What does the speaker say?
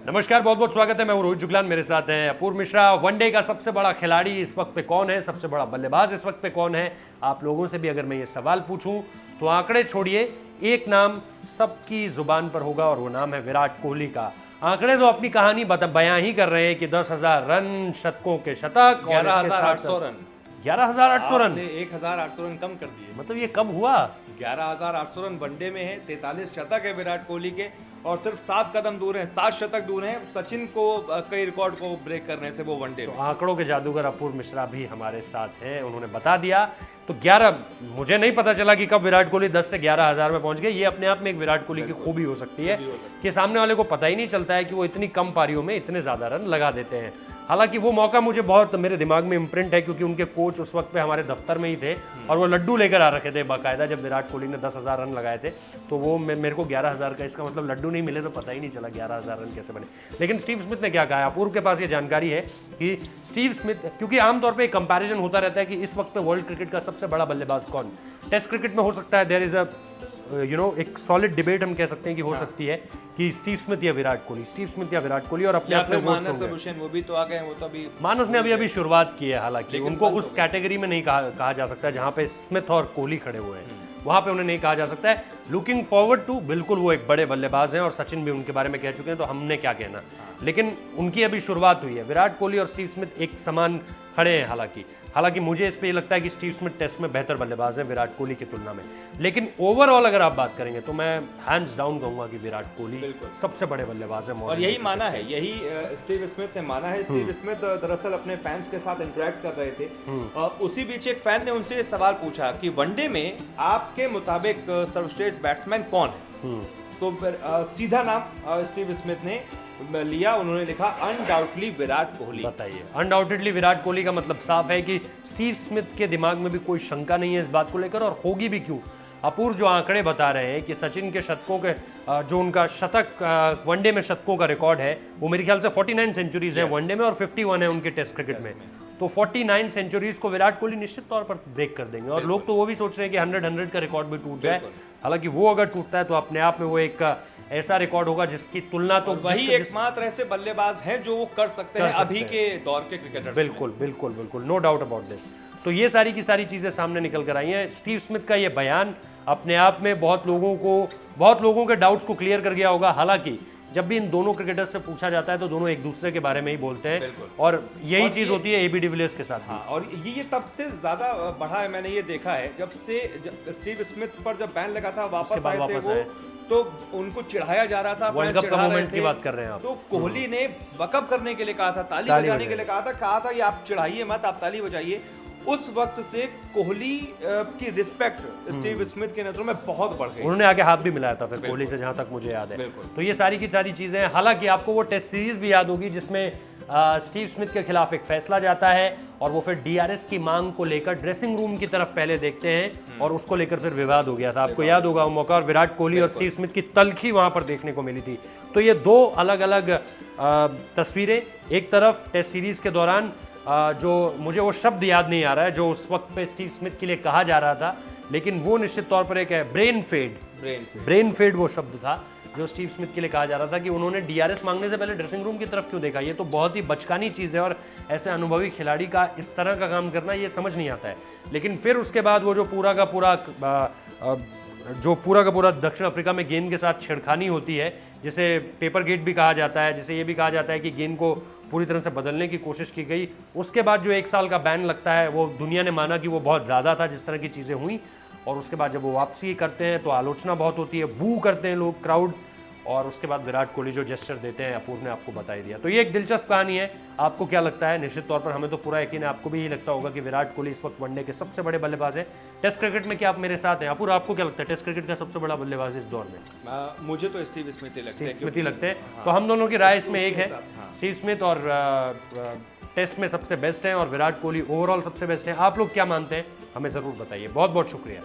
नमस्कार, बहुत बहुत स्वागत है। मैं हूं रोहित जुगलान, मेरे साथ हैं अपूर्व मिश्रा। वनडे का सबसे बड़ा खिलाड़ी इस वक्त पे कौन है, सबसे बड़ा बल्लेबाज इस वक्त पे कौन है? आप लोगों से भी अगर मैं ये सवाल पूछूं तो आंकड़े छोड़िए, एक नाम सबकी जुबान पर होगा और वो नाम है विराट कोहली का। आंकड़े तो अपनी कहानी बयां ही कर रहे हैं कि 10,000 रन, शतकों के शतक और 11,800 रन। 11,800 रन। 1,800 रन कम कर दिए। मतलब ये कब हुआ? 11,800 रन वनडे में है, 43 शतक है विराट कोहली के और सिर्फ 7 कदम दूर हैं, 7 शतक दूर हैं सचिन को कई रिकॉर्ड को ब्रेक करने से वो वनडे में। तो आंकड़ों के जादूगर अपूर्व मिश्रा भी हमारे साथ हैं, उन्होंने बता दिया। तो 11, मुझे नहीं पता चला कि कब विराट कोहली 10 से 11,000 में पहुंच गए। ये अपने आप में एक विराट कोहली की खूबी हो सकती है कि सामने वाले को पता ही नहीं चलता है कि वो इतनी कम पारियों में इतने ज्यादा रन लगा देते हैं। हालांकि वो मौका मुझे बहुत मेरे दिमाग में इम्प्रिंट है क्योंकि उनके कोच उस वक्त पे हमारे दफ्तर में ही थे और वो लड्डू लेकर आ रखे थे बाकायदा। जब विराट कोहली ने 10,000 रन लगाए थे तो वो मेरे को 11,000 का, इसका मतलब लड्डू नहीं मिले तो पता ही नहीं चला 11,000 रन कैसे बने। लेकिन स्टीव स्मिथ ने क्या कहा है, अपूर्व के पास ये जानकारी है कि स्टीव स्मिथ, क्योंकि आमतौर पर एक कंपेरिजन होता रहता है कि इस वक्त पे वर्ल्ड क्रिकेट का सबसे बड़ा बल्लेबाज कौन। टेस्ट क्रिकेट में हो सकता है देयर इज अ एक सॉलिड डिबेट हम कह सकते हैं कि हो सकती है कि स्टीव स्मिथ या विराट कोहली, स्टीव स्मिथ या विराट कोहली, और अपने अपने मानस भूषण वो भी तो आ गए, वो तो अभी मानस ने अभी शुरुआत की है। हालांकि उनको उस कैटेगरी में नहीं कहा जा सकता जहां पे स्मिथ और कोहली खड़े हुए हैं, वहां पे उन्हें नहीं कहा जा सकता है। लुकिंग फॉरवर्ड टू, बिल्कुल वो एक बड़े बल्लेबाज हैं और सचिन भी उनके बारे में कह चुके हैं, तो हमने क्या कहना। लेकिन उनकी अभी शुरुआत हुई है। विराट कोहली और स्टीव स्मिथ एक समान खड़े हैं। हालांकि मुझे इस पे ये लगता है कि स्टीव स्मिथ टेस्ट में बेहतर बल्लेबाज है विराट कोहली की तुलना में। लेकिन ओवरऑल अगर आप बात करेंगे तो मैं हैंड्स डाउन कहूंगा कि विराट कोहली सबसे बड़े बल्लेबाज है। और यही माना है, यही स्टीव स्मिथ ने माना है। स्टीव स्मिथ दरअसल अपने फैंस के साथ इंटरेक्ट कर रहे थे। उसी बीच एक फैन ने उनसे ये सवाल पूछा कि वनडे में आपके मुताबिक सर्वश्रेष्ठ बैट्समैन कौन है? तो सीधा नाम स्टीव स्मिथ ने लिया, उन्होंने लिखा अनडाउटली विराट कोहली। बताइए, अनडाउटेडली विराट कोहली का मतलब साफ है कि स्टीव स्मिथ के दिमाग में भी कोई शंका नहीं है इस बात को लेकर, और होगी भी क्यों। अपूर्व जो आंकड़े बता रहे हैं कि सचिन के शतकों के जो उनका शतक वनडे में शतकों का रिकॉर्ड है वो मेरे ख्याल से 49 सेंचुरीज है वनडे में और 51 है उनके टेस्ट क्रिकेट में। तो 49 सेंचुरीज को विराट कोहली निश्चित तौर पर ब्रेक कर देंगे और लोग तो वो भी सोच रहे हैं कि 100 का रिकॉर्ड भी टूट जाए। हालांकि वो अगर टूटता है तो अपने आप में वो एक ऐसा रिकॉर्ड होगा जिसकी तुलना तो वही एकमात्र ऐसे बल्लेबाज हैं जो वो कर सकते हैं अभी के दौर के क्रिकेटर्स। बिल्कुल बिल्कुल बिल्कुल, नो डाउट अबाउट दिस। तो ये सारी की सारी चीजें सामने निकल कर आई हैं। स्टीव स्मिथ का ये बयान अपने आप में बहुत लोगों के डाउट्स को क्लियर कर गया होगा। हालांकि जब भी इन दोनों क्रिकेटर्स से पूछा जाता है तो दोनों एक दूसरे के बारे में ही बोलते हैं और यही चीज होती है एबी डिविलियर्स के साथ। हाँ, और ये तब से ज्यादा बढ़ा है, मैंने ये देखा है जब स्टीव स्मिथ पर जब बैन लगा था, वापस आए थे वो, तो उनको चिढ़ाया जा रहा था। वर्ल्ड कप का मोमेंट की बात कर रहे हैं आप। तो कोहली ने बकअप करने के लिए कहा था, ताली बजाने के लिए कहा था, ये आप चिढ़ाइए मत, आप ताली बजाइए। उस वक्त से कोहली की रिस्पेक्ट स्टीव स्मिथ के नजरों में बहुत बढ़ गई। उन्होंने आगे हाथ भी मिलाया था फिर कोहली से, जहां तक मुझे याद है। तो ये सारी की सारी चीजें हैं। हालांकि आपको वो टेस्ट सीरीज भी याद होगी जिसमें स्टीव स्मिथ के खिलाफ एक फैसला जाता है और वो फिर डीआरएस की मांग को लेकर ड्रेसिंग रूम की तरफ पहले देखते हैं और उसको लेकर फिर विवाद हो गया था। आपको याद होगा वो मौका, और विराट कोहली और स्टीव स्मिथ की तल्खी वहां पर देखने को मिली थी। तो ये दो अलग अलग तस्वीरें, एक तरफ टेस्ट सीरीज के दौरान जो मुझे वो शब्द याद नहीं आ रहा है जो उस वक्त पे स्टीव स्मिथ के लिए कहा जा रहा था, लेकिन वो निश्चित तौर पर एक है ब्रेन फेड वो शब्द था जो स्टीव स्मिथ के लिए कहा जा रहा था कि उन्होंने डीआरएस मांगने से पहले ड्रेसिंग रूम की तरफ क्यों देखा। ये तो बहुत ही बचकानी चीज़ है और ऐसे अनुभवी खिलाड़ी का इस तरह का काम करना ये समझ नहीं आता है। लेकिन फिर उसके बाद वो जो पूरा का पूरा दक्षिण अफ्रीका में गेंद के साथ छेड़खानी होती है, जिसे पेपर गेट भी कहा जाता है, जिसे ये भी कहा जाता है कि गेंद को पूरी तरह से बदलने की कोशिश की गई। उसके बाद जो 1 साल का बैन लगता है वो दुनिया ने माना कि वो बहुत ज़्यादा था जिस तरह की चीज़ें हुई, और उसके बाद जब वो वापसी करते हैं तो आलोचना बहुत होती है, बू करते हैं लोग, क्राउड, और उसके बाद विराट कोहली जो जेस्चर देते हैं अपूर्व ने आपको बता ही दिया। तो ये एक दिलचस्प कहानी है। आपको क्या लगता है? निश्चित तौर पर हमें तो पूरा यकीन है, आपको भी यही लगता होगा कि विराट कोहली इस वक्त वनडे के सबसे बड़े बल्लेबाज है। टेस्ट क्रिकेट में क्या आप मेरे साथ हैं? अपूर्व, आपको क्या लगता है टेस्ट क्रिकेट का सबसे बड़ा बल्लेबाज इस दौर में? मुझे तो स्टीव स्मिथ ही लगते हैं। तो हम दोनों की राय इसमें एक है, स्टीव स्मिथ और टेस्ट में सबसे बेस्ट हैं और विराट कोहली ओवरऑल सबसे बेस्ट हैं। आप लोग क्या मानते हैं हमें ज़रूर बताइए। बहुत बहुत शुक्रिया।